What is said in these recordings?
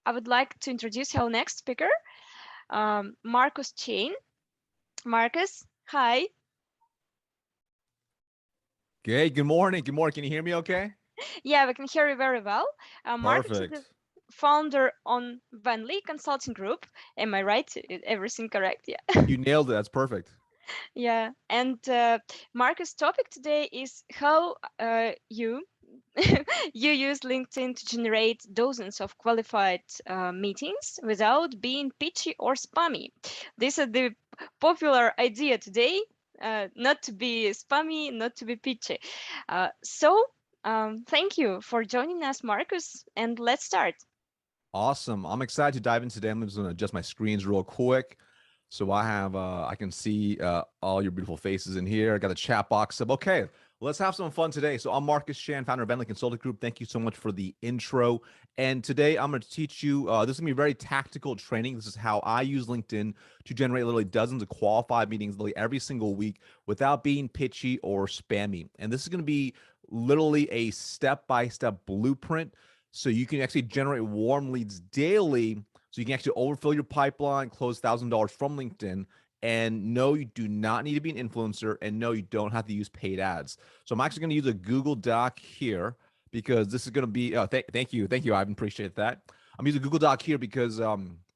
I would like to introduce our next speaker, Marcus Chain. Marcus, hi. Okay, good morning. Good morning. Can you hear me okay? Yeah, we can hear you very well. Marcus is the Perfect. founder on Venli Consulting Group. Am I right? Everything correct? Yeah. You nailed it. That's perfect. Yeah. And Marcus' topic today is how you you use LinkedIn to generate dozens of qualified meetings without being pitchy or spammy. This is the popular idea today, not to be spammy, not to be pitchy. Thank you for joining us, Marcus, and let's start. Awesome. I'm excited to dive in today. I'm just going to adjust my screens real quick. So I can see all your beautiful faces in here. I got a chat box up. Okay, let's have some fun today. So I'm Marcus Chan, founder of Venli Consulting Group. Thank you so much for the intro. And today I'm going to teach you, this is going to be very tactical training. This is how I use LinkedIn to generate literally dozens of qualified meetings literally every single week without being pitchy or spammy. And this is going to be literally a step-by-step blueprint so you can actually generate warm leads daily so you can actually overfill your pipeline, close $1,000 from LinkedIn, and no, you do not need to be an influencer, and no, you don't have to use paid ads. So I'm actually going to use a Google Doc here because this is going to be, thank you, Ivan, appreciate that. I'm using a Google Doc here because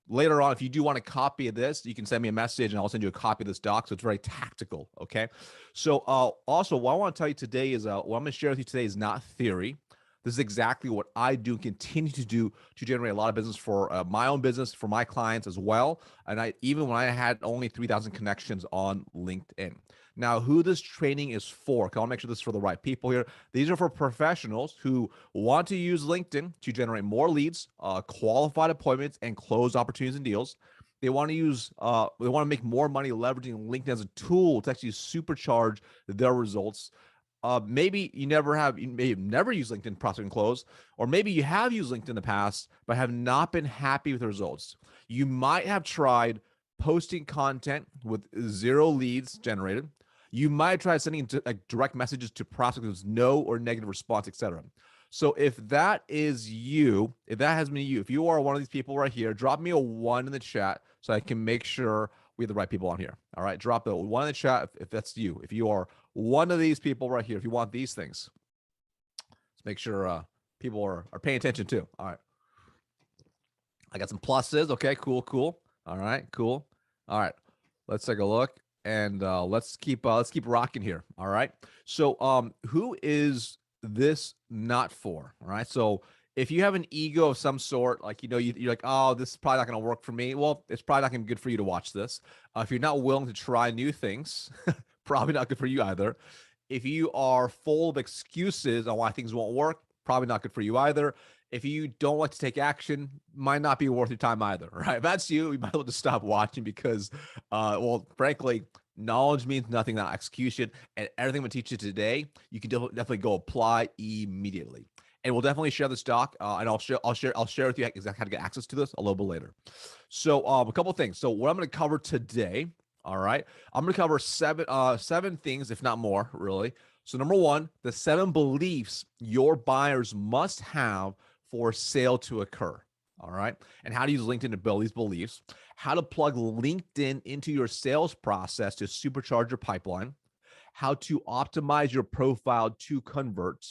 later on, if you do want a copy of this, you can send me a message and I'll send you a copy of this doc. So it's very tactical, okay? So also, what I want to tell you today is, what I'm going to share with you today is not theory. This is exactly what I do and continue to do to generate a lot of business for my own business, for my clients as well. And even when I had only 3,000 connections on LinkedIn. Now, who this training is for, I'll make sure this is for the right people here. These are for professionals who want to use LinkedIn to generate more leads, qualified appointments, and close opportunities and deals. They want to make more money leveraging LinkedIn as a tool to actually supercharge their results. Maybe you may have never used LinkedIn prospect and close, or maybe you have used LinkedIn in the past, but have not been happy with the results. You might have tried posting content with zero leads generated. You might try sending direct messages to prospects with no or negative response, etc. So if that is you, if that has been you, if you are one of these people right here, drop me a 1 in the chat so I can make sure we have the right people on here. All right, drop the 1 in the chat if that's you. If you are one of these people right here, if you want these things, let's make sure people are paying attention too. All right, I got some pluses. Okay, cool. All right, cool. All right, let's take a look and let's keep rocking here. All right. So who is this not for? All right. So if you have an ego of some sort, like you're like, oh, this is probably not going to work for me. Well, it's probably not going to be good for you to watch this. If you're not willing to try new things, probably not good for you either. If you are full of excuses on why things won't work, probably not good for you either. If you don't like to take action, might not be worth your time either, right? If that's you, you might want to stop watching because, well, frankly, knowledge means nothing without execution. And everything we teach you today, you can definitely go apply immediately. And we'll definitely share this doc, and I'll share with you exactly how to get access to this a little bit later. So, a couple of things. So, what I'm going to cover today, all right, I'm going to cover seven things, if not more, really. So, number one, the 7 beliefs your buyers must have for a sale to occur. All right. And how to use LinkedIn to build these beliefs, how to plug LinkedIn into your sales process to supercharge your pipeline, how to optimize your profile to convert,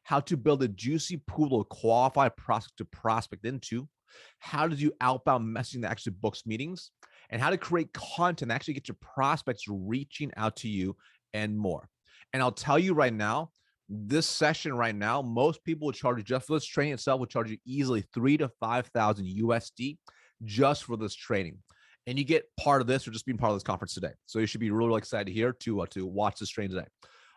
how to build a juicy pool of qualified prospects to prospect into, how to do outbound messaging that actually books meetings, and how to create content that actually get your prospects reaching out to you and more. And I'll tell you right now, this session right now, most people will charge you just for this training itself, will charge you easily 3,000 to 5,000 USD just for this training. And you get part of this or just being part of this conference today. So you should be really, really excited here to watch this training today.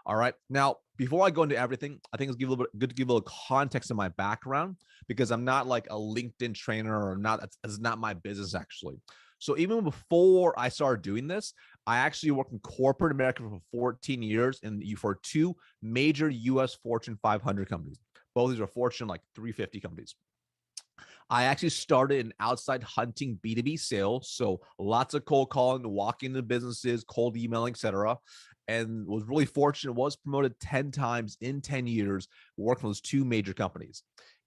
All right. Now, before I go into everything, I think it's good to give a little context of my background because I'm not like a LinkedIn trainer or not. That's not my business actually. So even before I started doing this, I actually worked in corporate America for 14 years and for 2 major US Fortune 500 companies. Both of these are Fortune like 350 companies. I actually started in outside hunting B2B sales. So lots of cold calling, walking into businesses, cold emailing, etc. And was really fortunate, was promoted 10 times in 10 years, working for those 2 major companies.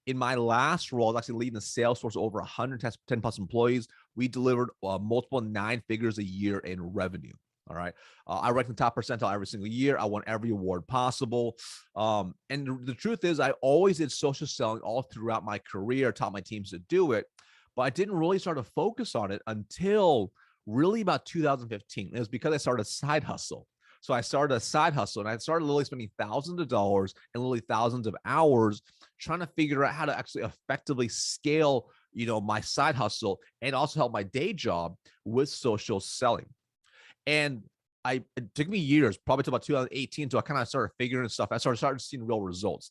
In my last role, I was actually leading a sales force of over 110 plus employees. We delivered multiple 9 figures a year in revenue. All right. I ranked in the top percentile every single year. I won every award possible. And the truth is, I always did social selling all throughout my career, taught my teams to do it, but I didn't really start to focus on it until really about 2015. It was because I started a side hustle. So I started a side hustle and I started literally spending thousands of dollars and literally thousands of hours trying to figure out how to actually effectively scale, my side hustle and also help my day job with social selling. And it took me years, probably till about 2018, until I kind of started figuring stuff. I started seeing real results.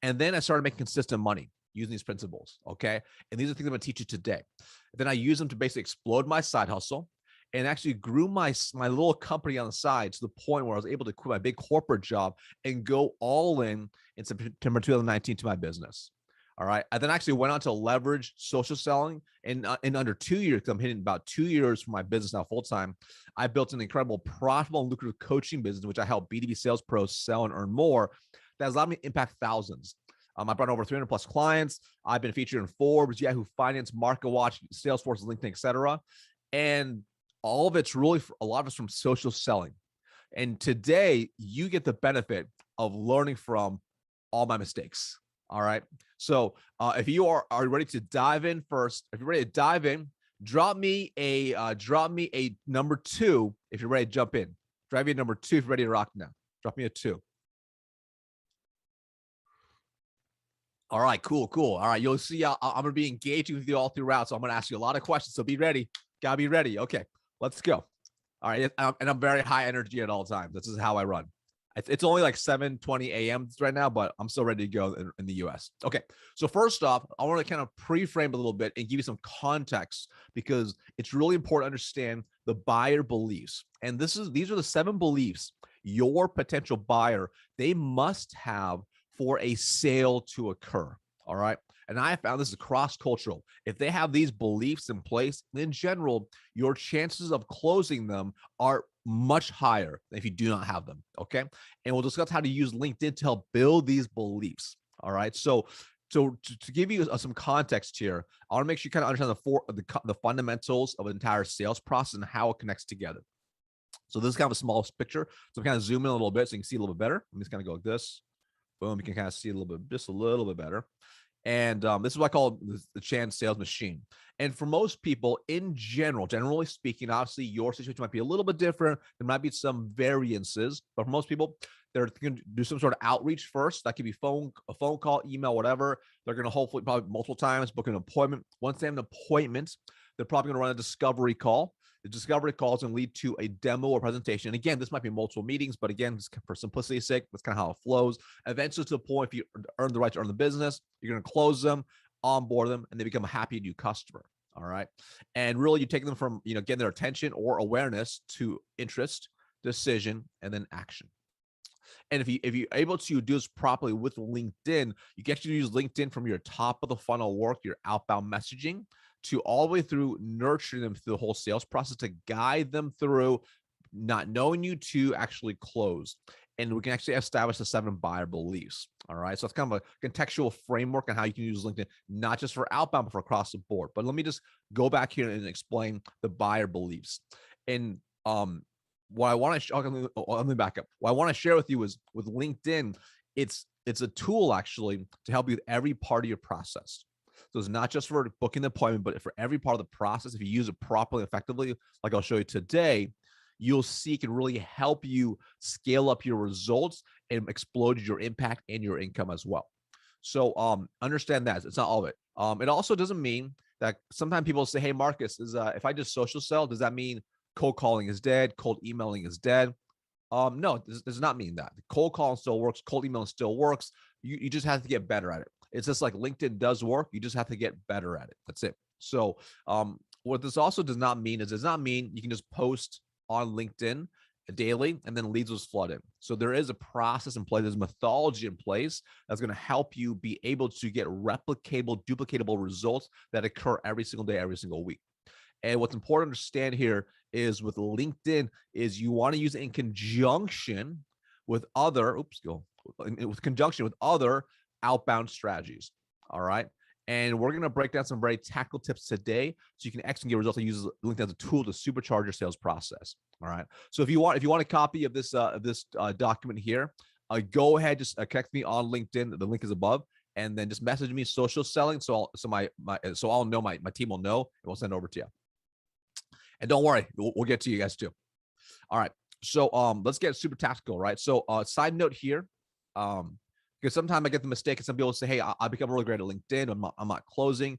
And then I started making consistent money using these principles. Okay. And these are things I'm going to teach you today. And then I use them to basically explode my side hustle and actually grew my little company on the side to the point where I was able to quit my big corporate job and go all in September 2019 to my business. All right. I then actually went on to leverage social selling in under 2 years, because I'm hitting about 2 years for my business now full time. I built an incredible, profitable, and lucrative coaching business, which I help B2B sales pros sell and earn more. That has allowed me to impact thousands. I brought over 300 plus clients. I've been featured in Forbes, Yahoo Finance, MarketWatch, Salesforce, LinkedIn, etc. And all of it's really, a lot of it's from social selling. And today you get the benefit of learning from all my mistakes. All right. So if you are ready to dive in first, if you're ready to dive in, drop me a number 2 if you're ready to jump in. Drop me a number 2 if you're ready to rock now. Drop me a 2. All right, cool. All right, you'll see I'm going to be engaging with you all throughout, so I'm going to ask you a lot of questions, so be ready. Gotta be ready. Okay, let's go. All right, and I'm very high energy at all times. This is how I run. It's only like 7:20 a.m. right now, but I'm still ready to go in the US. Okay, so first off, I want to kind of pre-frame a little bit and give you some context, because it's really important to understand the buyer beliefs. And these are the 7 beliefs your potential buyer, they must have for a sale to occur. All right. And I found this is cross-cultural. If they have these beliefs in place, in general, your chances of closing them are much higher than if you do not have them. Okay. And we'll discuss how to use LinkedIn to help build these beliefs. All right. So to give you some context here, I want to make sure you kind of understand the fundamentals of an entire sales process and how it connects together. So this is kind of a small picture. So I'm kind of zoom in a little bit so you can see a little bit better. Let me just kind of go like this. Boom. You can kind of see just a little bit better. And this is what I call the chance sales machine. And for most people in general, generally speaking, obviously your situation might be a little bit different. There might be some variances, but for most people, they're going to do some sort of outreach first. That could be a phone call, email, whatever. They're going to hopefully probably multiple times book an appointment. Once they have an appointment, they're probably going to run a discovery call. The discovery call is going to lead to a demo or presentation. And again, this might be multiple meetings, but again, for simplicity's sake, that's kind of how it flows. Eventually, to the point, if you earn the right to earn the business, you're going to close them, onboard them, and they become a happy new customer. All right. And really, you take them from, getting their attention or awareness to interest, decision, and then action. And if you're able to do this properly with LinkedIn, you get to use LinkedIn from your top of the funnel work, your outbound messaging, to all the way through nurturing them through the whole sales process, to guide them through not knowing you to actually close. And we can actually establish the 7 buyer beliefs. All right. So it's kind of a contextual framework on how you can use LinkedIn, not just for outbound, but for across the board. But let me just go back here and explain the buyer beliefs. And what I want to let me back up. What I want to share with you is with LinkedIn, it's a tool actually to help you with every part of your process. So it's not just for booking the appointment, but for every part of the process. If you use it properly, effectively, like I'll show you today, you'll see it can really help you scale up your results and explode your impact and your income as well. So understand that it's not all of it. It also doesn't mean that sometimes people say, hey, Marcus, if I just social sell, does that mean cold calling is dead? Cold emailing is dead? No, this does not mean that. Cold calling still works. Cold emailing still works. You just have to get better at it. It's just like LinkedIn does work. You just have to get better at it. That's it. So what this also does not mean you can just post on LinkedIn daily and then leads will flood in. So there is a process in place. There's a methodology in place that's going to help you be able to get replicatable, duplicatable results that occur every single day, every single week. And what's important to understand here is with LinkedIn is you want to use it in conjunction with other, outbound strategies. All right. And we're going to break down some very tactical tips today so you can actually get results and use LinkedIn as a tool to supercharge your sales process. All right. So if you want a copy of this document here, go ahead, just connect me on LinkedIn. The link is above, and then just message me social selling. So I'll know my team will know, and we'll send it over to you. And don't worry, we'll get to you guys too. All right. So let's get super tactical, right? So side note here, because sometimes I get the mistake, and some people say, "Hey, I become really great at LinkedIn. I'm not closing."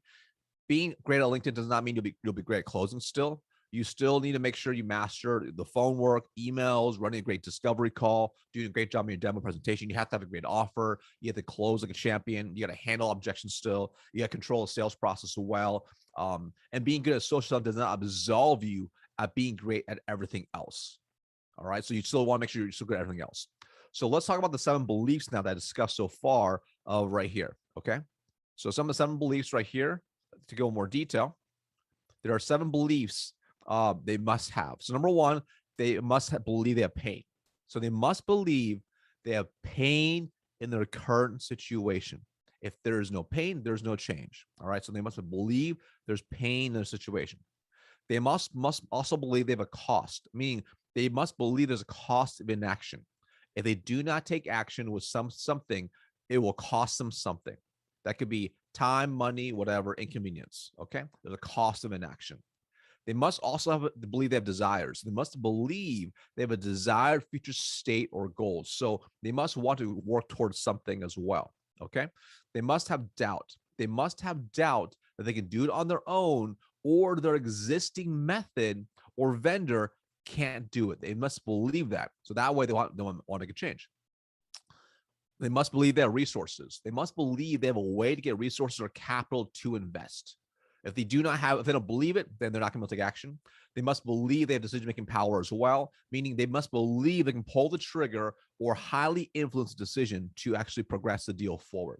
Being great at LinkedIn does not mean you'll be great at closing. Still, you still need to make sure you master the phone work, emails, running a great discovery call, doing a great job in your demo presentation. You have to have a great offer. You have to close like a champion. You got to handle objections still. You got to control the sales process well. And being good at social stuff does not absolve you at being great at everything else. All right. So you still want to make sure you're still good at everything else. So let's talk about the 7 beliefs now that I discussed so far right here. Okay. So some of the 7 beliefs right here, to go in more detail, there are 7 beliefs they must have. So number 1, they must believe they have pain. So they must believe they have pain in their current situation. If there is no pain, there's no change. All right. So they must believe there's pain in their situation. They must also believe they have a cost, meaning they must believe there's a cost of inaction. If they do not take action with something, it will cost them something. That could be time, money, whatever, inconvenience. Okay. There's a cost of inaction. They must also believe they have desires. They must believe they have a desired future state or goals. So they must want to work towards something as well. Okay. They must have doubt. They must have doubt that they can do it on their own, or their existing method or vendor can't do it. They must believe that. So that way they want to make a change. They must believe they have resources. They must believe they have a way to get resources or capital to invest. If they don't believe it, then they're not going to take action. They must believe they have decision-making power as well, meaning they must believe they can pull the trigger or highly influence a decision to actually progress the deal forward.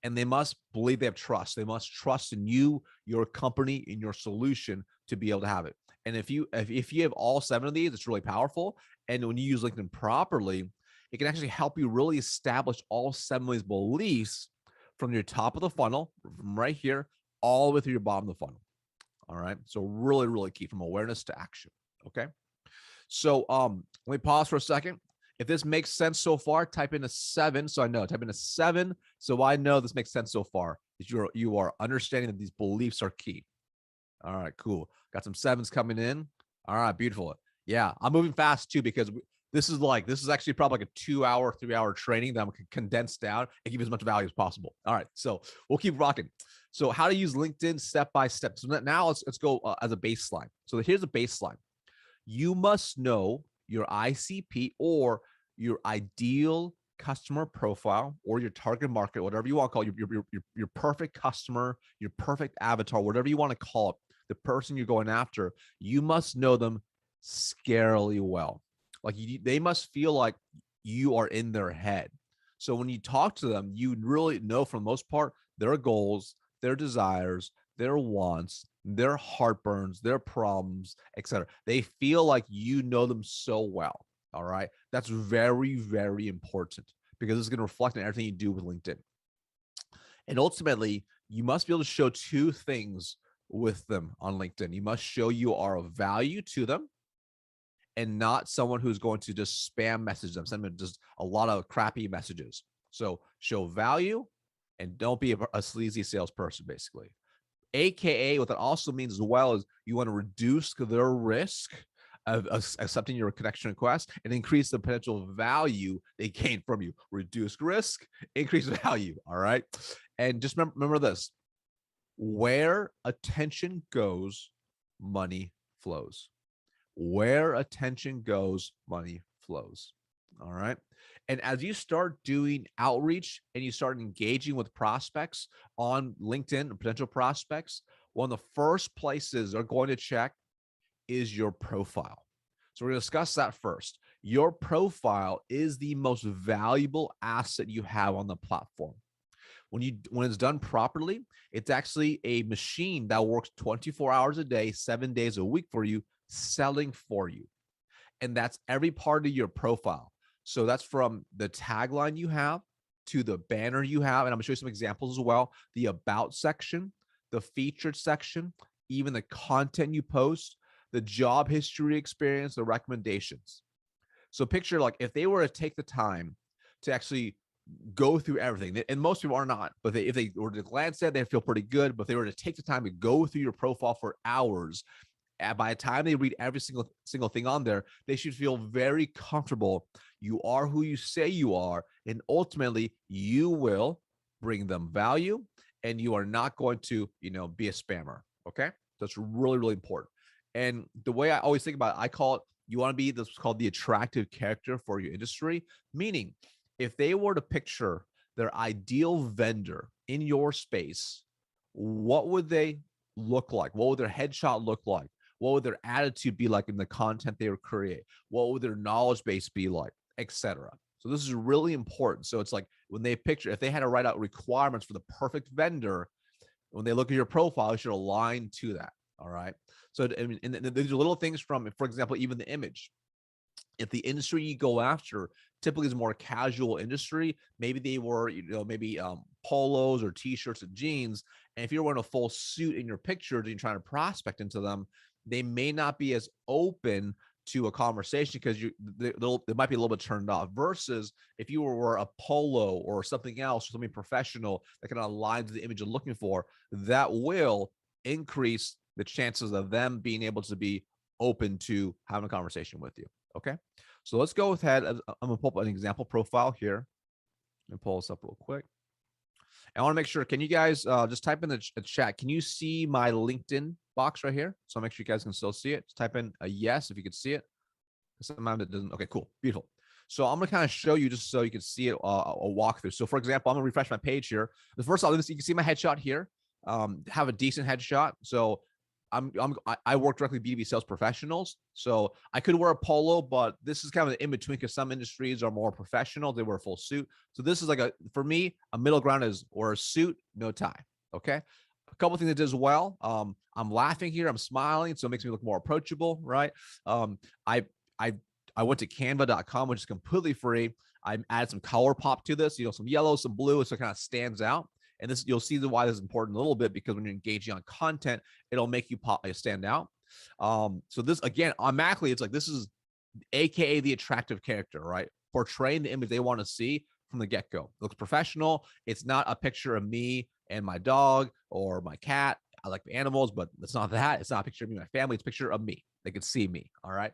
And they must believe they have trust. They must trust in you, your company, in your solution to be able to have it. And if you have all 7 of these, it's really powerful. And when you use LinkedIn properly, it can actually help you really establish all 7 of these beliefs from your top of the funnel, from right here, all the way through your bottom of the funnel. All right. So really, really key, from awareness to action. Okay. So let me pause for a second. If this makes sense so far, type in a 7. So I know, type in a 7. So I know this makes sense so far. That you are understanding that these beliefs are key. All right, cool. Got some 7s coming in. All right, beautiful. Yeah, I'm moving fast too, because this is actually probably like a 2-hour, 3-hour training that I'm condensed down and give you as much value as possible. All right, so we'll keep rocking. So how to use LinkedIn step by step. So now let's go as a baseline. So here's a baseline. You must know your ICP, or your ideal customer profile, or your target market, whatever you want to call it, your perfect customer, your perfect avatar, whatever you want to call it, the person you're going after. You must know them scarily well. Like they must feel like you are in their head. So when you talk to them, you really know, for the most part, their goals, their desires, their wants, their heartburns, their problems, etc. They feel like you know them so well. All right. That's very, very important, because it's going to reflect on everything you do with LinkedIn. And ultimately, you must be able to show 2 things with them on LinkedIn. You must show you are of value to them, and not someone who's going to just spam message them, send them just a lot of crappy messages. So show value, and don't be a sleazy salesperson, basically. AKA, what that also means as well is you want to reduce their risk of accepting your connection request and increase the potential value they gain from you. Reduce risk, increase value. All right. And just remember this: where attention goes, money flows. Where attention goes, money flows. All right. And as you start doing outreach and you start engaging with prospects on LinkedIn, potential prospects, one of the first places they're going to check is your profile. So we're going to discuss that first. Your profile is the most valuable asset you have on the platform. When it's done properly, it's actually a machine that works 24 hours a day, 7 days a week for you, selling for you. And that's every part of your profile. So that's from the tagline you have, to the banner you have, and I'm gonna show you some examples as well, the about section, the featured section, even the content you post, the job history experience, the recommendations. So picture like if they were to take the time to actually go through everything, and most people are not, but if they were to glance at it, they feel pretty good. But if they were to take the time to go through your profile for hours, and by the time they read every single thing on there, they should feel very comfortable. You are who you say you are, and ultimately you will bring them value, and you are not going to, be a spammer. Okay, that's really, really important. And the way I always think about it, I call it, you want to be this called the attractive character for your industry. Meaning, if they were to picture their ideal vendor in your space, what would they look like? What would their headshot look like? What would their attitude be like in the content they would create? What would their knowledge base be like, etc.? So this is really important. So it's like when they picture, if they had to write out requirements for the perfect vendor, when they look at your profile, it should align to that. All right. So I mean, and these are little things from, for example, even the image. If the industry you go after typically is a more casual industry, maybe they were, maybe polos or t-shirts and jeans. And if you're wearing a full suit in your pictures and you're trying to prospect into them, they may not be as open to a conversation because they might be a little bit turned off. Versus if you were a polo or something else, something professional that kind of aligns the image you're looking for, that will increase the chances of them being able to be open to having a conversation with you. Okay, so let's go ahead. I'm gonna pull up an example profile here. Let me pull this up real quick. I want to make sure, can you guys just type in the chat? Can you see my LinkedIn box right here? So I'll make sure you guys can still see it. Just type in a yes if you can see it. Sometimes it doesn't. Okay, cool. Beautiful. So I'm going to kind of show you just so you can see it, a walkthrough. So for example, I'm going to refresh my page here. The first off, you can see my headshot here. Have a decent headshot. So I work directly with B2B sales professionals. So I could wear a polo, but this is kind of an in between because some industries are more professional. They wear a full suit. So this is like for me, a middle ground is or a suit, no tie. Okay. A couple of things I did as well. I'm laughing here. I'm smiling. So it makes me look more approachable. Right. I went to canva.com, which is completely free. I added some color pop to this, some yellow, some blue. So it kind of stands out. And this, you'll see why this is important a little bit, because when you're engaging on content, it'll make you stand out. So this, again, automatically, it's like, this is AKA the attractive character, right? Portraying the image they want to see from the get-go. It looks professional. It's not a picture of me and my dog or my cat. I like the animals, but it's not that. It's not a picture of me and my family. It's a picture of me. They can see me. All right.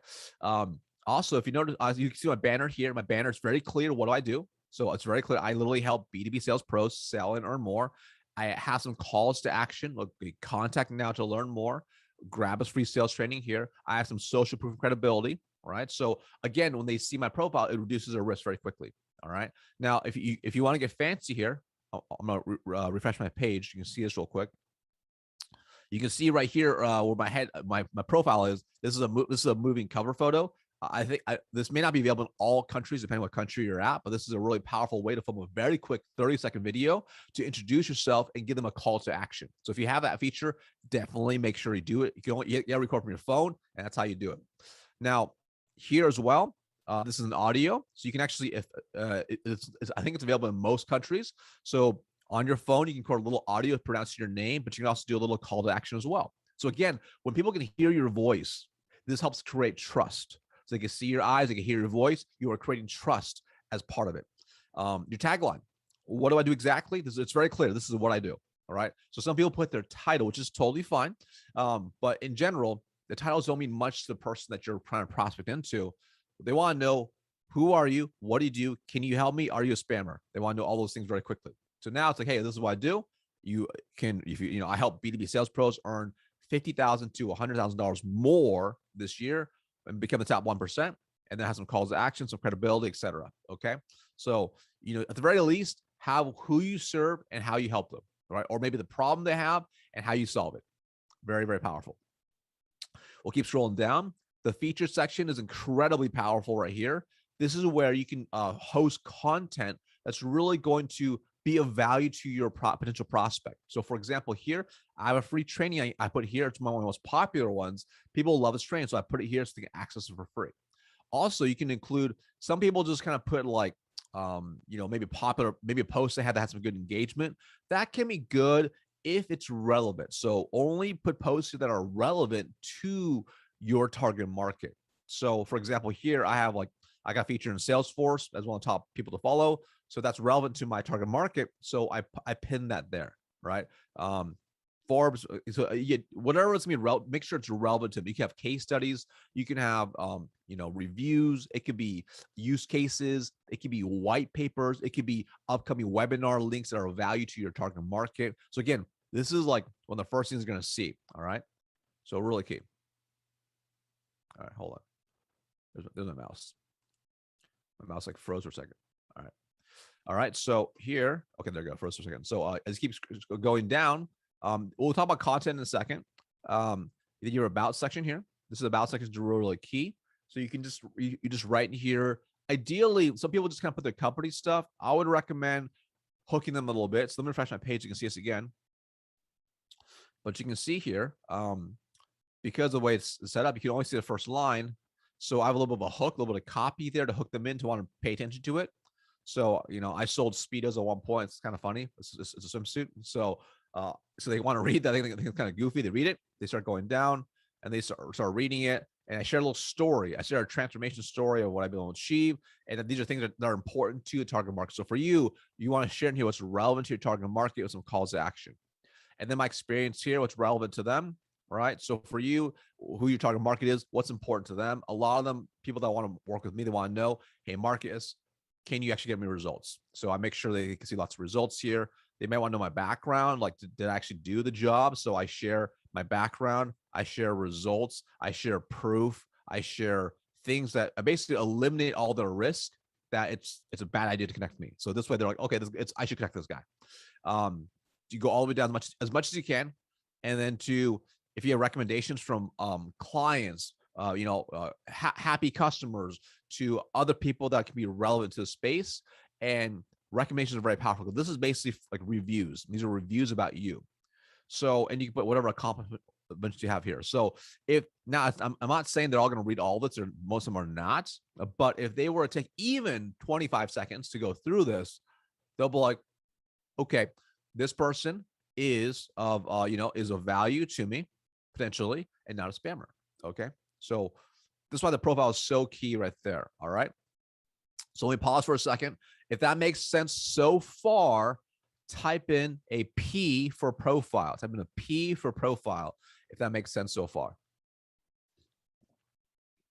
Also, if you notice, you can see my banner here. My banner is very clear. What do I do? So it's very clear. I literally help B2B sales pros sell and earn more. I have some calls to action. Look, contact now to learn more. Grab us free sales training here. I have some social proof of credibility. All right. So again, when they see my profile, it reduces their risk very quickly. All right. Now, if you want to get fancy here, I'm going to refresh my page. You can see this real quick. You can see right here where my profile is. This is a moving cover photo. I think this may not be available in all countries, depending on what country you're at, but this is a really powerful way to film a very quick 30-second video to introduce yourself and give them a call to action. So if you have that feature, definitely make sure you do it. You can record from your phone, and that's how you do it. Now, here as well, this is an audio. So you can actually, I think it's available in most countries. So on your phone, you can record a little audio pronouncing your name, but you can also do a little call to action as well. So again, when people can hear your voice, this helps create trust. So they can see your eyes, they can hear your voice. You are creating trust as part of it. Your tagline. What do I do exactly? It's very clear. This is what I do. All right. So some people put their title, which is totally fine. But in general, the titles don't mean much to the person that you're trying to prospect into. They want to know, who are you? What do you do? Can you help me? Are you a spammer? They want to know all those things very quickly. So now it's like, hey, this is what I do. You can, I help B2B sales pros earn $50,000 to $100,000 more this year and become the top 1%, and then have some calls to action, some credibility, etc. Okay. So, at the very least, have who you serve and how you help them, right? Or maybe the problem they have and how you solve it. Very, very powerful. We'll keep scrolling down. The feature section is incredibly powerful right here. This is where you can host content that's really going to be of value to your potential prospect. So for example, here, I have a free training I put here. It's one of the most popular ones. People love this training, so I put it here so they can access it for free. Also, you can include, some people just kind of put like maybe popular, maybe a post they had that has some good engagement. That can be good if it's relevant. So only put posts that are relevant to your target market. So for example, here I got featured in Salesforce as one of the top people to follow. So that's relevant to my target market. So I pin that there, right? Forbes, so whatever it's gonna be, make sure it's relevant to them. You can have case studies, you can have reviews, it could be use cases, it could be white papers, it could be upcoming webinar links that are of value to your target market. So again, this is like one of the first things you're gonna see. All right. So really key. All right, hold on. There's my mouse. My mouse like froze for a second. All right. All right. So here, okay, there we go. Froze for a second. So as it keeps going down, we'll talk about content in a second. Your about section here. This is about section is really key. So you can just you just write in here. Ideally, some people just kind of put their company stuff. I would recommend hooking them a little bit. So let me refresh my page. You can see this again. But you can see here, because of the way it's set up, you can only see the first line. So I have a little bit of a hook, a little bit of copy there to hook them in to want to pay attention to it. So, I sold Speedos at one point. It's kind of funny. It's a swimsuit. So they want to read that. I think it's kind of goofy. They read it. They start going down and they start reading it. And I share a little story. I share a transformation story of what I've been able to achieve. And these are things that are important to the target market. So for you want to share in here what's relevant to your target market with some calls to action. And then my experience here, what's relevant to them. Right. So for you, who your target market is, what's important to them. A lot of them, people that want to work with me, they want to know, hey, Marcus, can you actually get me results? So I make sure they can see lots of results here. They may want to know my background, like did I actually do the job? So I share my background, I share results, I share proof, I share things that I basically eliminate all the risk that it's a bad idea to connect me. So this way they're like, okay, I should connect this guy. You go all the way down as much as you can, and then if you have recommendations from clients, happy customers, to other people that can be relevant to the space. And recommendations are very powerful. This is basically like reviews. These are reviews about you. So, and you can put whatever accomplishments you have here. So I'm not saying they're all going to read all of this, or most of them are not, but if they were to take even 25 seconds to go through this, they'll be like, okay, this person is of value to me potentially, and not a spammer. Okay. So this is why the profile is so key right there. All right. So let me pause for a second. If that makes sense so far, type in a P for profile. Type in a P for profile, if that makes sense so far.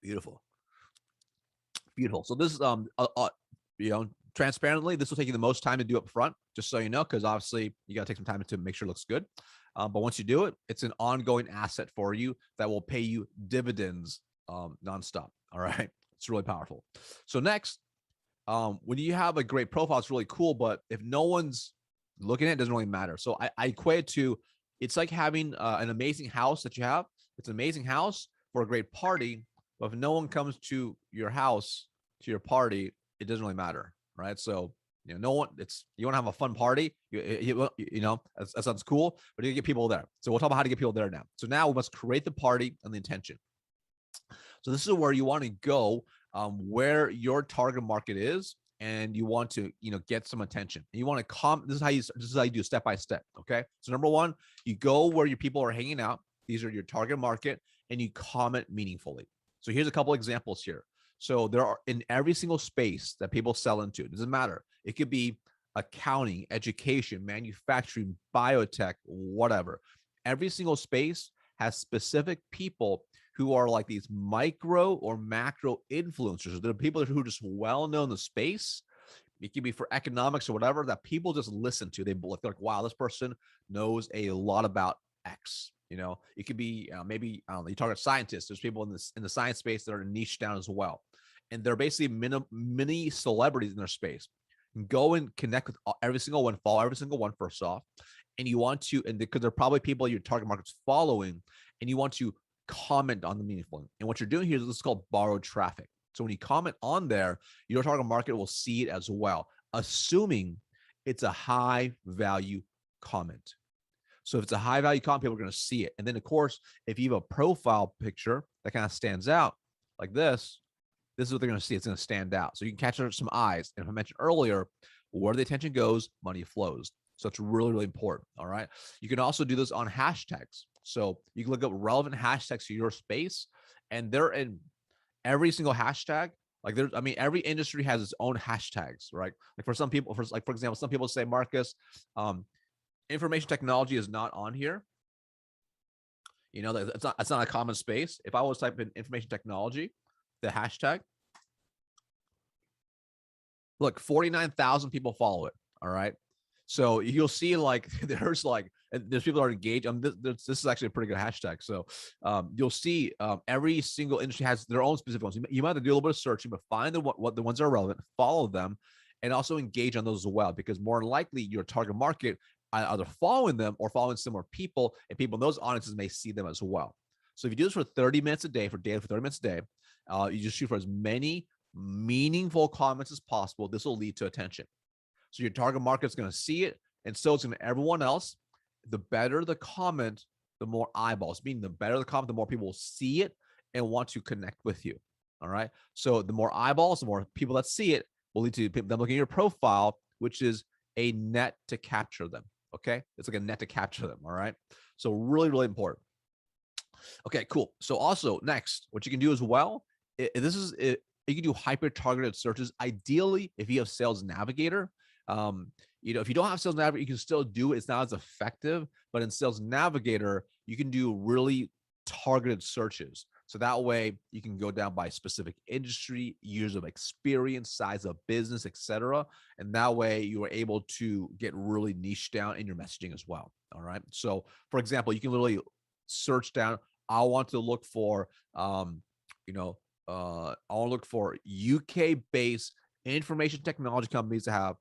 Beautiful. Beautiful. So this is, transparently, this will take you the most time to do up front, just so you know, because obviously you got to take some time to make sure it looks good. But once you do it, it's an ongoing asset for you that will pay you dividends nonstop. All right. It's really powerful. So next, when you have a great profile, it's really cool. But if no one's looking at it, it doesn't really matter. So I equate it to, it's like having an amazing house that you have. It's an amazing house for a great party. But if no one comes to your house, to your party, it doesn't really matter. Right. So, no one, you want to have a fun party, that sounds cool, but you get people there. So we'll talk about how to get people there now. So now we must create the party and the intention. So this is where you want to go, where your target market is, and you want to, get some attention. And you want to this is how you do step by step. Okay. So number one, you go where your people are hanging out. These are your target market, and you comment meaningfully. So here's a couple examples here. So there are, in every single space that people sell into, it doesn't matter. It could be accounting, education, manufacturing, biotech, whatever. Every single space has specific people who are like these micro or macro influencers. They're people who are just well known in the space. It could be for economics or whatever, that people just listen to. They're like, wow, this person knows a lot about X. It could be maybe you target scientists. There's people in the science space that are niche down as well, and they're basically mini celebrities in their space. Go and connect with every single one, follow every single one first off, and you want to, and because they're probably people your target market's following, and you want to comment on the meaningful. And what you're doing here is this is called borrowed traffic. So when you comment on there, your target market will see it as well, assuming it's a high value comment. So if it's a high value comment, people are going to see it. And then of course, if you have a profile picture that kind of stands out like this, this is what they're going to see. It's going to stand out. So you can catch some eyes. And if I mentioned earlier, where the attention goes, money flows. So it's really, really important. All right. You can also do this on hashtags. So you can look up relevant hashtags to your space, and they're in every single hashtag. Like there's, I mean, every industry has its own hashtags, right? Like for some people, for example, some people say, Marcus, information technology is not on here. You know, it's not a common space. If I was type in information technology, the hashtag, look, 49,000 people follow it. All right. So you'll see like there's people that are engaged. This is actually a pretty good hashtag. So you'll see every single industry has their own specific ones. You might have to do a little bit of searching, but find what the ones that are relevant, follow them, and also engage on those as well, because more than likely your target market either following them or following similar people, and people in those audiences may see them as well. So if you do this for 30 minutes a day, for 30 minutes a day, you just shoot for as many meaningful comments as possible. This will lead to attention. So your target market is going to see it, and so it's going to everyone else. The better the comment, the more eyeballs. Meaning, the better the comment, the more people will see it and want to connect with you. All right. So the more eyeballs, the more people that see it will lead to them looking at your profile, which is a net to capture them. Okay. It's like a net to capture them. All right. So really, really important. Okay, cool. So also next, what you can do as well, you can do hyper targeted searches. Ideally, if you have Sales Navigator, if you don't have Sales Navigator, you can still do it. It's not as effective, but in Sales Navigator, you can do really targeted searches. So that way you can go down by specific industry, years of experience, size of business, etc. And that way you are able to get really niche down in your messaging as well. All right. So for example, you can literally search down, I want to look for, I want to look for UK-based information technology companies that have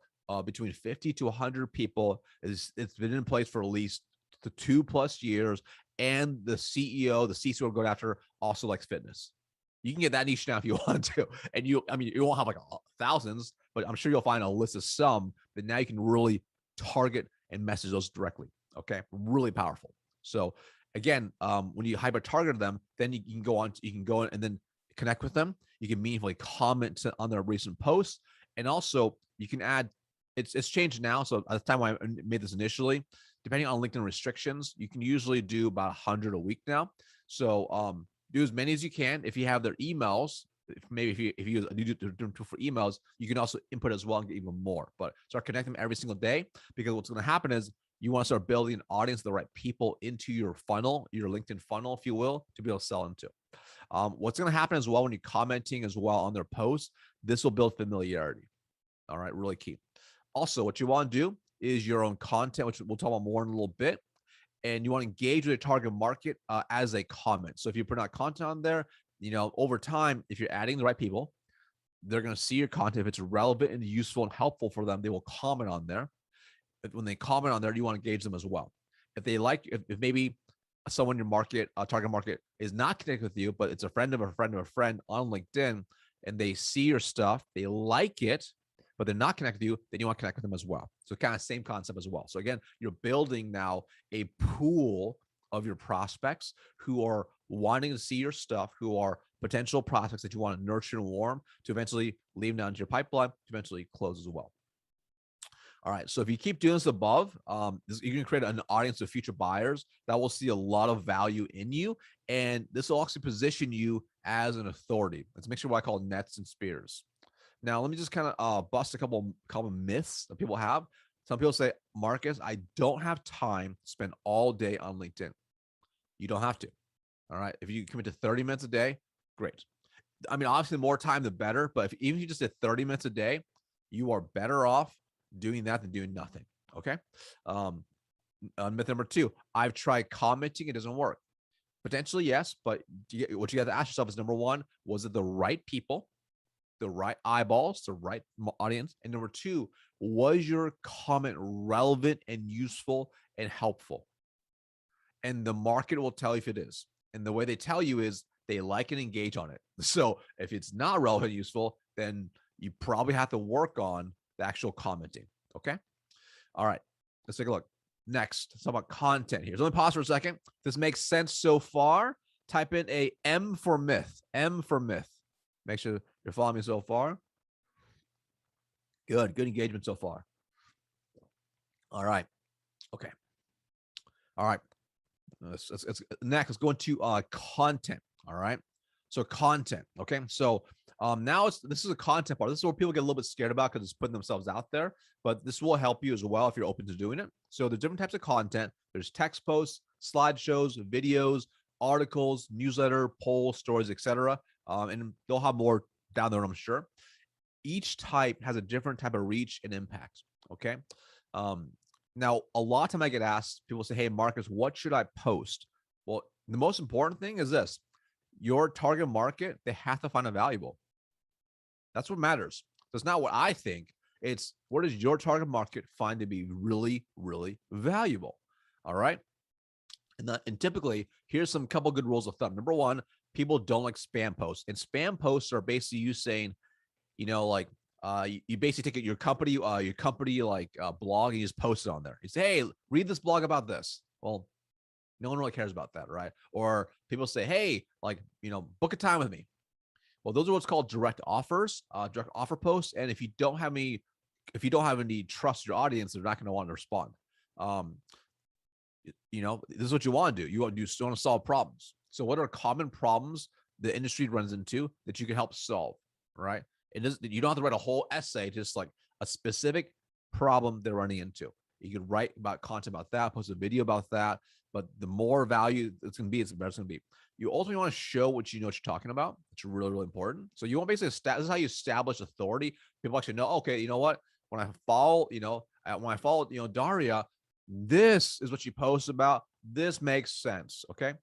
between 50 to 100 people. It's been in place for at least 2+ years, and the CEO, the C-suite will go after also likes fitness. You can get that niche now if you want to, and you won't have like thousands, but I'm sure you'll find a list of some that now you can really target and message those directly. Okay, really powerful. So again, when you hyper target them, then you can go on and then connect with them. You can meaningfully comment on their recent posts, and also you can add. It's changed now. So at the time when I made this initially, depending on LinkedIn restrictions, you can usually do about 100 a week now. So do as many as you can. If you have their emails, maybe if you use a tool for emails, you can also input as well and get even more. But start connecting them every single day, because what's going to happen is you want to start building an audience, the right people into your funnel, your LinkedIn funnel, if you will, to be able to sell into. What's going to happen as well when you're commenting as well on their posts, this will build familiarity. All right, really key. Also, what you want to do is your own content, which we'll talk about more in a little bit. And you want to engage with your target market as a comment. So if you put out content on there, over time, if you're adding the right people, they're going to see your content. If it's relevant and useful and helpful for them, they will comment on there. When they comment on there, you want to engage them as well. If they if maybe someone in your market, target market, is not connected with you, but it's a friend of a friend of a friend on LinkedIn, and they see your stuff, they like it, but they're not connected with you, then you want to connect with them as well. So kind of same concept as well. So again, you're building now a pool of your prospects who are wanting to see your stuff, who are potential prospects that you want to nurture and warm to eventually leave down to your pipeline, to eventually close as well. All right. So if you keep doing this above, you can create an audience of future buyers that will see a lot of value in you. And this will actually position you as an authority. Let's make sure what I call nets and spears. Now, let me just kind of bust a couple common myths that people have. Some people say, Marcus, I don't have time to spend all day on LinkedIn. You don't have to. All right. If you commit to 30 minutes a day, great. I mean, obviously, more time, the better. But even if you just did 30 minutes a day, you are better off doing that than doing nothing. Okay. Myth number 2, I've tried commenting. It doesn't work. Potentially, yes. But what you have to ask yourself is, number 1, was it the right people? The right eyeballs, the right audience? And number 2, was your comment relevant and useful and helpful? And the market will tell you if it is. And the way they tell you is they like and engage on it. So if it's not relevant and useful, then you probably have to work on the actual commenting. Okay. All right. Let's take a look. Next, let's talk about content here. So let me pause for a second. If this makes sense so far, type in a M for myth. M for myth. Make sure You're following me so far? Good engagement so far. All right. Okay. All right. Next, let's go into content. All right. So content. Okay. So now this is a content part. This is where people get a little bit scared about because it's putting themselves out there. But this will help you as well if you're open to doing it. So there's different types of content. There's text posts, slideshows, videos, articles, newsletter, polls, stories, etc. And they'll have more down there, I'm sure. Each type has a different type of reach and impact. Okay. Um, Now, a lot of time I get asked, people say, hey, Marcus, what should I post? Well, the most important thing is this: your target market, they have to find it valuable. That's what matters. So it's not what I think. It's what does your target market find to be really, really valuable? All right. And typically, here's some couple good rules of thumb. Number one, people don't like spam posts. And spam posts are basically you saying, like you basically take your company like blog and you just post it on there. You say, hey, read this blog about this. Well, no one really cares about that, right? Or people say, hey, like, book a time with me. Well, those are what's called direct offers, direct offer posts. And if you don't have any trust your audience, they're not going to want to respond. This is what you want to do. You want to solve problems. So what are common problems the industry runs into that you can help solve, right? You don't have to write a whole essay, just like a specific problem they're running into. You can write about content about that, post a video about that, but the more value it's going to be, it's the better it's going to be. You ultimately want to show what you're talking about. It's really, really important. So you want basically, this is how you establish authority. People actually know, okay, you know what? When I follow, Daria, this is what she posts about. This makes sense. Okay.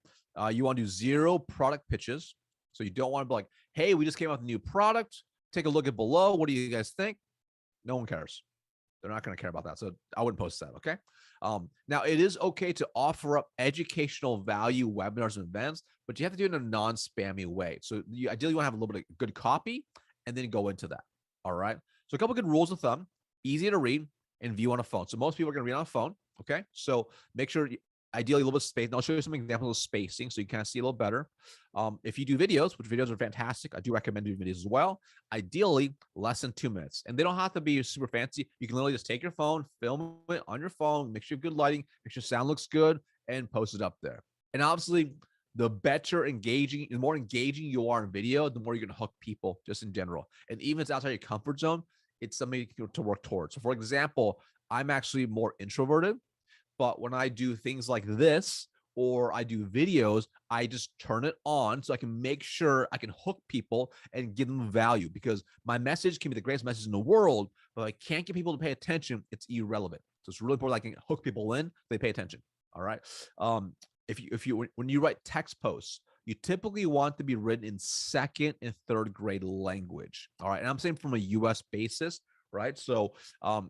You want to do 0 product pitches. So you don't want to be like, hey, we just came out with a new product. Take a look at below. What do you guys think? No one cares. They're not going to care about that. So I wouldn't post that. Okay. Now, it is okay to offer up educational value webinars and events, but you have to do it in a non-spammy way. So ideally, you want to have a little bit of good copy and then go into that. All right. So a couple good rules of thumb: easy to read and view on a phone. So most people are going to read on a phone. Okay. So make sure ideally a little bit of space. And I'll show you some examples of spacing so you kind of see a little better. If you do videos, which videos are fantastic, I do recommend doing videos as well. Ideally, less than 2 minutes. And they don't have to be super fancy. You can literally just take your phone, film it on your phone, make sure you have good lighting, make sure sound looks good, and post it up there. And obviously, the more engaging you are in video, the more you're going to hook people just in general. And even if it's outside your comfort zone, it's something to work towards. So for example, I'm actually more introverted. But when I do things like this, or I do videos, I just turn it on so I can make sure I can hook people and give them value, because my message can be the greatest message in the world, but I can't get people to pay attention, it's irrelevant. So it's really important I can hook people in, they pay attention. All right. When you write text posts, you typically want to be written in 2nd and 3rd grade language. All right. And I'm saying from a US basis, right? So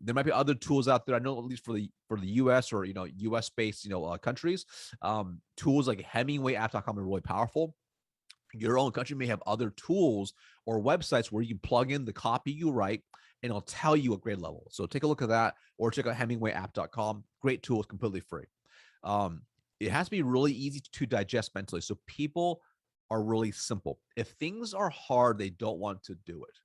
there might be other tools out there. I know at least for the US or US based countries, tools like HemingwayApp.com are really powerful. Your own country may have other tools or websites where you can plug in the copy you write and it'll tell you at grade level. So take a look at that, or check out HemingwayApp.com. Great tool, is completely free. It has to be really easy to digest mentally. So people are really simple. If things are hard, they don't want to do it.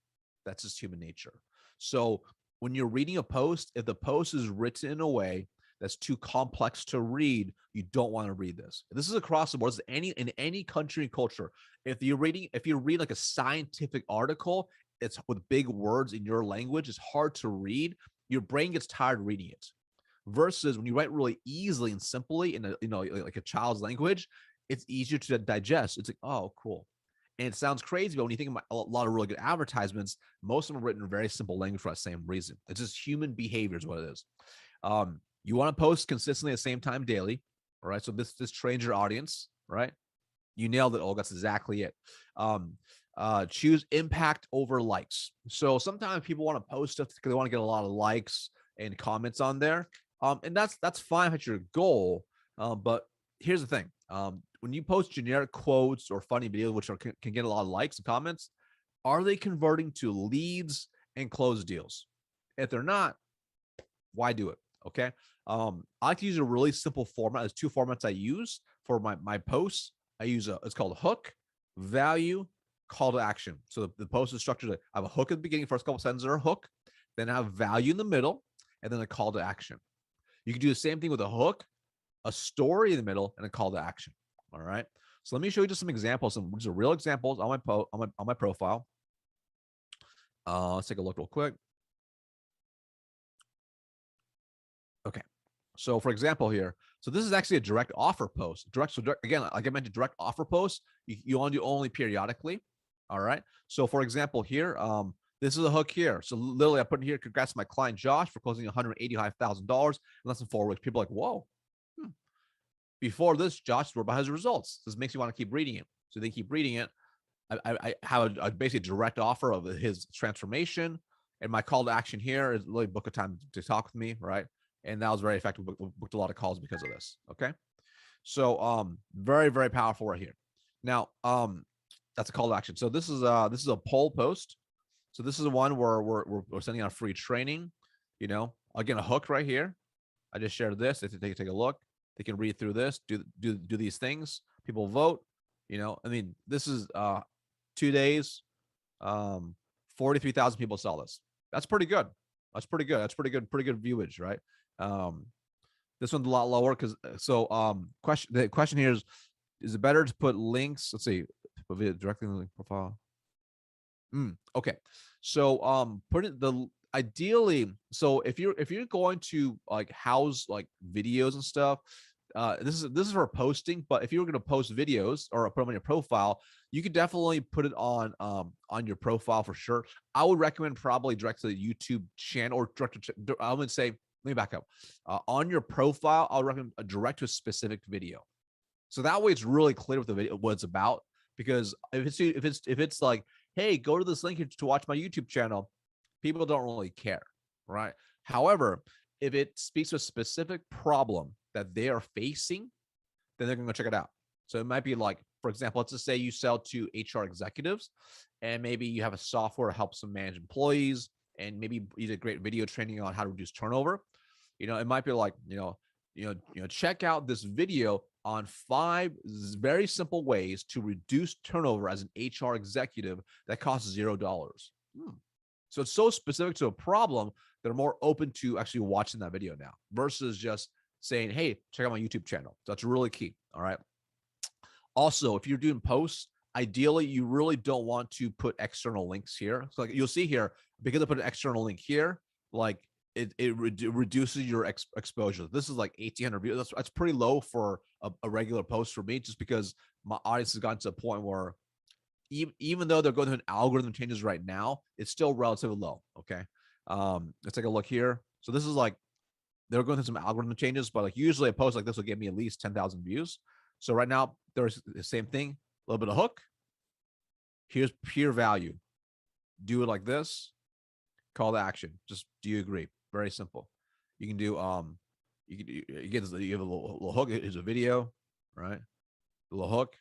That's just human nature. So when you're reading a post, if the post is written in a way that's too complex to read, you don't want to read this. This is across the board. This is in any country and culture. If you read like a scientific article, it's with big words in your language, it's hard to read. Your brain gets tired reading it. Versus when you write really easily and simply in like a child's language, it's easier to digest. It's like, oh, cool. And it sounds crazy, but when you think about a lot of really good advertisements, most of them are written in very simple language for that same reason. It's just human behavior is what it is. You want to post consistently at the same time daily. All right. So this trains your audience, right? You nailed it, Olga. That's exactly it. Choose impact over likes. So sometimes people want to post stuff because they want to get a lot of likes and comments on there. And that's fine if it's your goal. But here's the thing. When you post generic quotes or funny videos, which can get a lot of likes and comments, are they converting to leads and closed deals? If they're not, why do it? Okay. I like to use a really simple format. There's 2 formats I use for my posts. I use it's called hook, value, call to action. So the post is structured. I have a hook at the beginning, first couple sentences are a hook, then I have value in the middle, and then a call to action. You can do the same thing with a hook, a story in the middle, and a call to action. All right. So let me show you just some examples. These are real examples on my profile. Let's take a look real quick. Okay. So for example here, so this is actually a direct offer post. Again, like I mentioned, direct offer posts, you want to do only periodically. All right. So for example here, this is a hook here. So literally I put in here, congrats to my client Josh for closing $185,000 in less than 4 weeks. People are like, whoa. Before this, Josh wrote about his results. This makes you want to keep reading it. So they keep reading it. I have a basically direct offer of his transformation. And my call to action here is really book a time to talk with me, right? And that was very effective. We booked a lot of calls because of this. Okay. So very, very powerful right here. Now, that's a call to action. So this is a poll post. So this is one where we're sending out free training. You know, again, a hook right here. I just shared this. They take a look. They can read through this, do these things. People vote. You know, I mean, this is 2 days. 43,000 people saw this. That's pretty good. That's pretty good. That's pretty good viewage, right? This one's a lot lower because the question here is it better to put links? Let's see, put video directly in the link profile. Okay, so put it ideally. So if you're going to like house like videos and stuff, this is for posting. But if you were going to post videos or put them on your profile, you could definitely put it on your profile for sure. I would recommend probably direct to the YouTube channel or I would say, let me back up. On your profile, I'll recommend a direct to a specific video. So that way it's really clear what the video, what it's about. Because if it's like, hey, go to this link to watch my YouTube channel, people don't really care, right? However, if it speaks to a specific problem that they are facing, then they're going to go check it out. So it might be like, for example, let's just say you sell to HR executives and maybe you have a software that helps them manage employees and maybe you did great video training on how to reduce turnover. You know, it might be like, check out this video on 5 very simple ways to reduce turnover as an HR executive that costs $0. So it's so specific to a problem that are more open to actually watching that video now versus just saying, hey, check out my YouTube channel. So that's really key. All right. Also, if you're doing posts, ideally, you really don't want to put external links here. So like you'll see here, because I put an external link here, like it reduces your exposure. This is like 1,800 views. That's pretty low for a regular post for me, just because my audience has gotten to a point where even though they're going through an algorithm changes right now, it's still relatively low. Okay. Let's take a look here. So this is like, they're going through some algorithm changes, but like usually a post like this will get me at least 10,000 views. So right now there's the same thing, a little bit of hook. Here's pure value. Do it like this. Call to action. Just, do you agree? Very simple. You can do, you have a little hook. Here's a video, right? A little hook.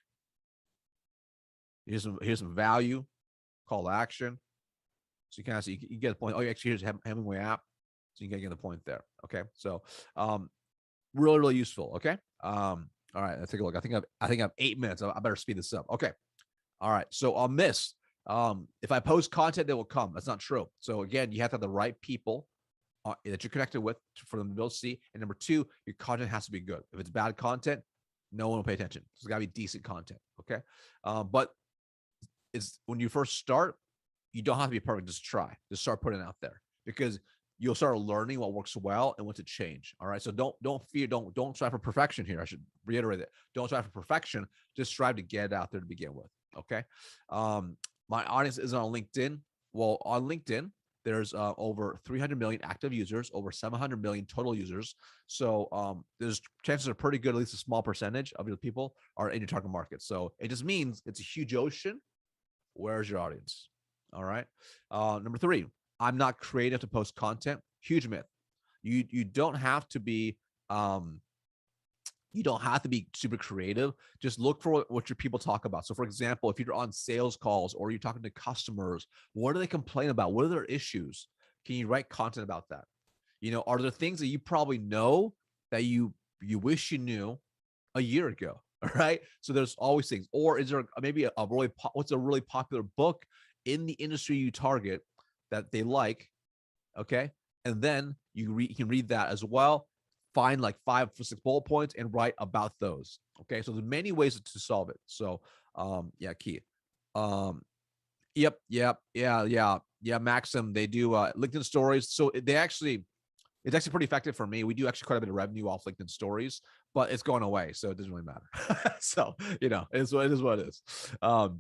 Here's some value. Call to action. So you kind of see, you get the point. Oh, actually, here's Hemingway app. So you can get the point there. Okay. So, really, really useful. Okay. All right. Let's take a look. I think I have 8 minutes. I better speed this up. Okay. All right. So on this, if I post content, they will come. That's not true. So again, you have to have the right people that you're connected with for them to be able to see. And number 2, your content has to be good. If it's bad content, no one will pay attention. It's got to be decent content. Okay. But it's when you first start, you don't have to be perfect. Just try. Just start putting it out there, because you'll start learning what works well and what to change. All right. So don't fear, don't strive for perfection here. I should reiterate that. Don't strive for perfection. Just strive to get it out there to begin with. Okay. My audience is on LinkedIn. Well, on LinkedIn, there's over 300 million active users, over 700 million total users. So there's chances are pretty good, at least a small percentage of your people are in your target market. So it just means it's a huge ocean. Where's your audience? All right. Number 3, I'm not creative to post content. Huge myth. You don't have to be super creative. Just look for what your people talk about. So for example, if you're on sales calls or you're talking to customers, what do they complain about? What are their issues? Can you write content about that? Are there things that you probably know that you wish you knew a year ago All right. So there's always things. Or is there maybe a really what's a really popular book in the industry you target that they like? Okay. And then you can read that as well. Find like 5 or 6 bullet points and write about those. Okay. So there's many ways to solve it. So yeah, key. Um, yeah, Maxim. They do LinkedIn stories. So it's actually pretty effective for me. We do actually quite a bit of revenue off LinkedIn stories, but it's going away, so it doesn't really matter. So it is what it is. All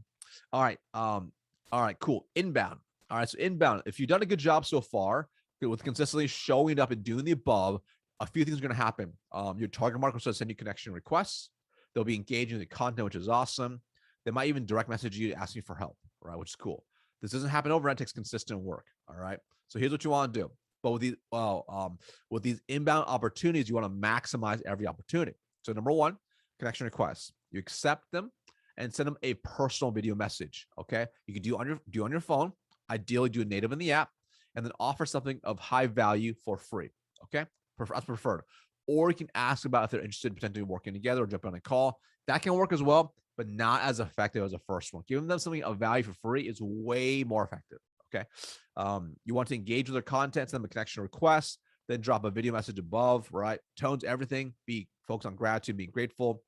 right, all right, cool. Inbound. All right, so inbound. If you've done a good job so far with consistently showing up and doing the above, a few things are going to happen. Your target market will send you connection requests. They'll be engaging in the content, which is awesome. They might even direct message you asking for help, right? Which is cool. This doesn't happen overnight. It takes consistent work. All right. So here's what you want to do. But with these inbound opportunities, you want to maximize every opportunity. So number one, connection requests. You accept them and send them a personal video message. Okay. You can do on your phone. Ideally, do it native in the app, and then offer something of high value for free. Okay. That's preferred. Or you can ask about if they're interested in potentially working together or jumping on a call. That can work as well, but not as effective as the first one. Giving them something of value for free is way more effective. Okay. You want to engage with their content, send them a connection request, then drop a video message above, right? Tones everything, be focused on gratitude, being grateful.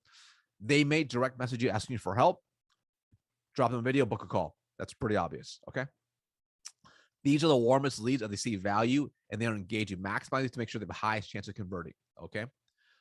They may direct message you asking you for help. Drop them a video, book a call. That's pretty obvious. Okay. These are the warmest leads and they see value and they are engaging. Maximize to make sure they have the highest chance of converting. Okay.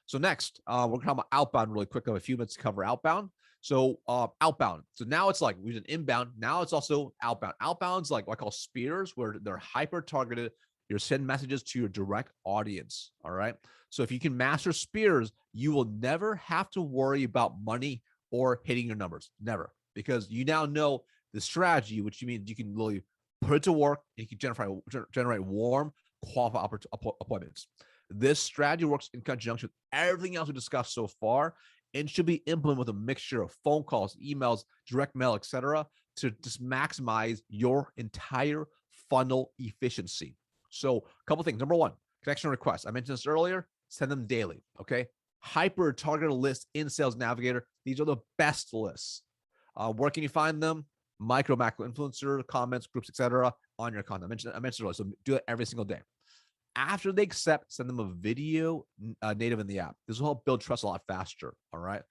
So next, we're going to talk about outbound really quick. I have a few minutes to cover outbound. So outbound. So now it's like we did inbound. Now it's also outbound. Outbound's like what I call spears, where they're hyper targeted. You're sending messages to your direct audience. All right. So if you can master spears, you will never have to worry about money or hitting your numbers. Never, because you now know the strategy, which means you can really put it to work and you can generate warm, qualified appointments. This strategy works in conjunction with everything else we discussed so far and should be implemented with a mixture of phone calls, emails, direct mail, etc., to just maximize your entire funnel efficiency. So a couple things. Number one, connection requests. I mentioned this earlier. Send them daily. Okay. Hyper targeted lists in Sales Navigator. These are the best lists. Where can you find them? Micro, macro influencer, comments, groups, etc. on your content. I mentioned earlier. So do it every single day. After they accept, send them a video native in the app. This will help build trust a lot faster. All right.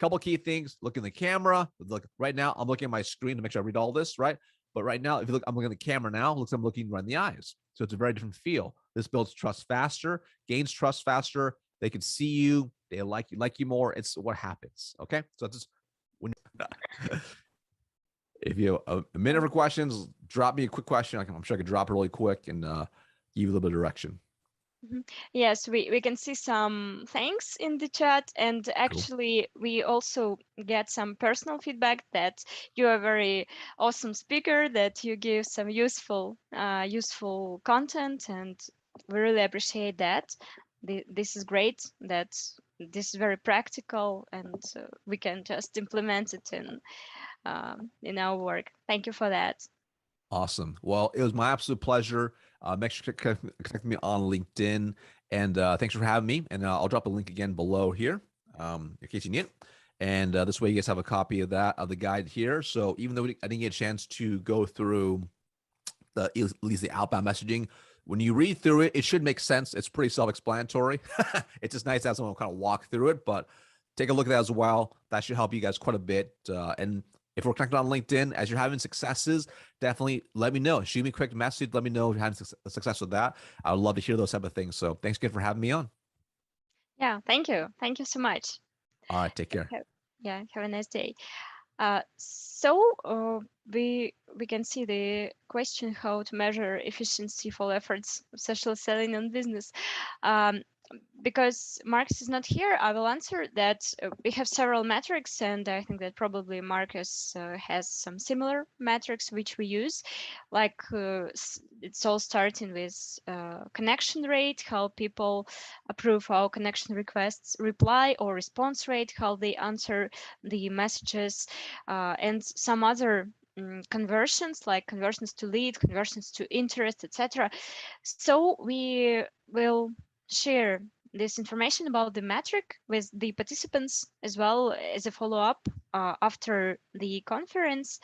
Couple key things. Look in the camera. Look right now. I'm looking at my screen to make sure I read all this. Right. But right now, if you look, I'm looking at the camera now. It looks like I'm looking right in the eyes. So it's a very different feel. This builds trust faster, gains trust faster. They can see you. They like you more. It's what happens. Okay. So it's just when if you have a minute for questions, drop me a quick question. I'm sure I could drop it really quick and give you a little bit of direction. Yes, we can see some thanks in the chat, and actually we also get some personal feedback that you are a very awesome speaker, that you give some useful content, and we really appreciate that. This is great. That this is very practical, and we can just implement it in our work. Thank you for that. Awesome. Well, it was my absolute pleasure. Make sure to connect me on LinkedIn. And thanks for having me. And I'll drop a link again below here in case you need it. And this way you guys have a copy of the guide here. So even though I didn't get a chance to go through at least the outbound messaging, when you read through it, it should make sense. It's pretty self-explanatory. It's just nice to have someone kind of walk through it, but take a look at that as well. That should help you guys quite a bit. And if we're connected on LinkedIn, as you're having successes, definitely let me know. Shoot me a quick message. Let me know if you're having success with that. I would love to hear those type of things. So thanks again for having me on. Yeah, thank you. Thank you so much. All right, take care. Yeah, have a nice day. So we can see the question how to measure efficiency for efforts of social selling and business. Because Marcus is not here, I will answer that. We have several metrics, and I think that probably Marcus has some similar metrics which we use. Like it's all starting with connection rate, how people approve our connection requests, reply or response rate, how they answer the messages, and some other conversions, like conversions to lead, conversions to interest, etc. So we will share this information about the metric with the participants as well as a follow-up after the conference.